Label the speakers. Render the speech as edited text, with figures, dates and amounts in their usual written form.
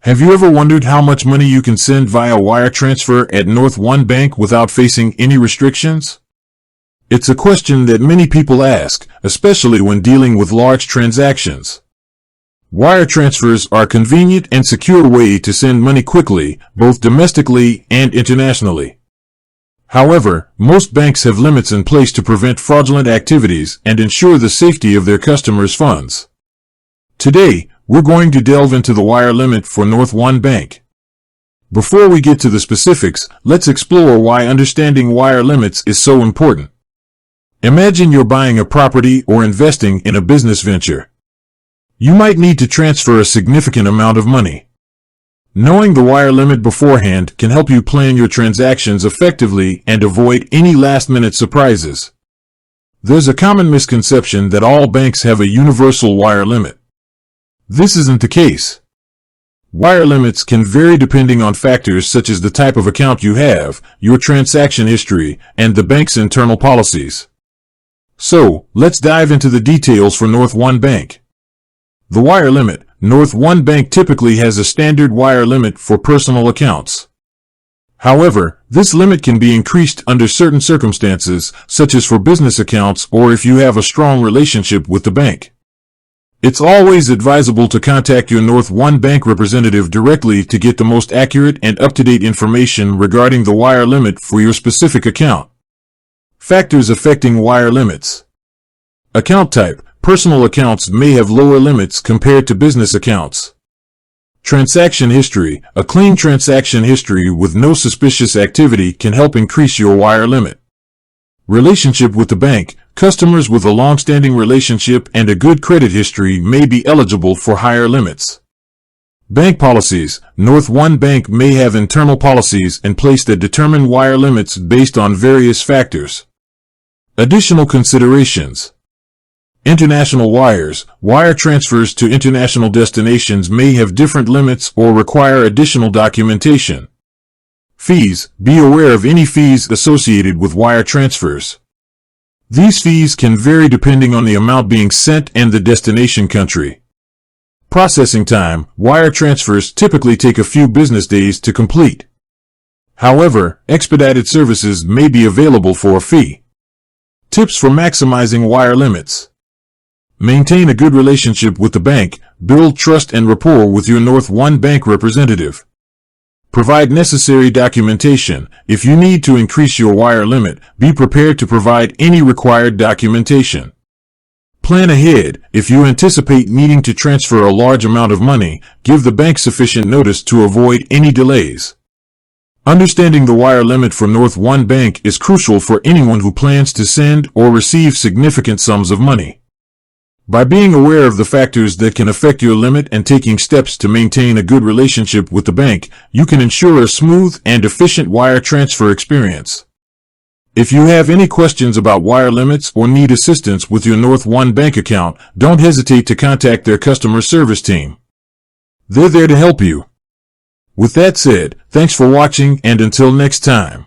Speaker 1: Have you ever wondered how much money you can send via wire transfer at North One Bank without facing any restrictions? It's a question that many people ask, especially when dealing with large transactions. Wire transfers are a convenient and secure way to send money quickly, both domestically and internationally. However, most banks have limits in place to prevent fraudulent activities and ensure the safety of their customers' funds. Today, we're going to delve into the wire limit for North One Bank. Before we get to the specifics, let's explore why understanding wire limits is so important. Imagine you're buying a property or investing in a business venture. You might need to transfer a significant amount of money. Knowing the wire limit beforehand can help you plan your transactions effectively and avoid any last-minute surprises. There's a common misconception that all banks have a universal wire limit. This isn't the case. Wire limits can vary depending on factors such as the type of account you have, your transaction history, and the bank's internal policies. So, let's dive into the details for North One Bank. The wire limit. North One Bank typically has a standard wire limit for personal accounts. However, this limit can be increased under certain circumstances, such as for business accounts or if you have a strong relationship with the bank. It's always advisable to contact your North One Bank representative directly to get the most accurate and up-to-date information regarding the wire limit for your specific account. Factors affecting wire limits. Account type. Personal accounts may have lower limits compared to business accounts. Transaction history. A clean transaction history with no suspicious activity can help increase your wire limit. Relationship with the bank. Customers with a long-standing relationship and a good credit history may be eligible for higher limits. Bank policies. North One Bank may have internal policies in place that determine wire limits based on various factors. Additional considerations. International wires. Wire transfers to international destinations may have different limits or require additional documentation. Fees. Be aware of any fees associated with wire transfers. These fees can vary depending on the amount being sent and the destination country. Processing time. Wire transfers typically take a few business days to complete. However, expedited services may be available for a fee. Tips for maximizing wire limits. Maintain a good relationship with the bank. Build trust and rapport with your North One Bank representative. Provide necessary documentation. If you need to increase your wire limit, be prepared to provide any required documentation. Plan ahead. If you anticipate needing to transfer a large amount of money, give the bank sufficient notice to avoid any delays. Understanding the wire limit for North One Bank is crucial for anyone who plans to send or receive significant sums of money. By being aware of the factors that can affect your limit and taking steps to maintain a good relationship with the bank, you can ensure a smooth and efficient wire transfer experience. If you have any questions about wire limits or need assistance with your North One Bank account, don't hesitate to contact their customer service team. They're there to help you. With that said, thanks for watching, and until next time.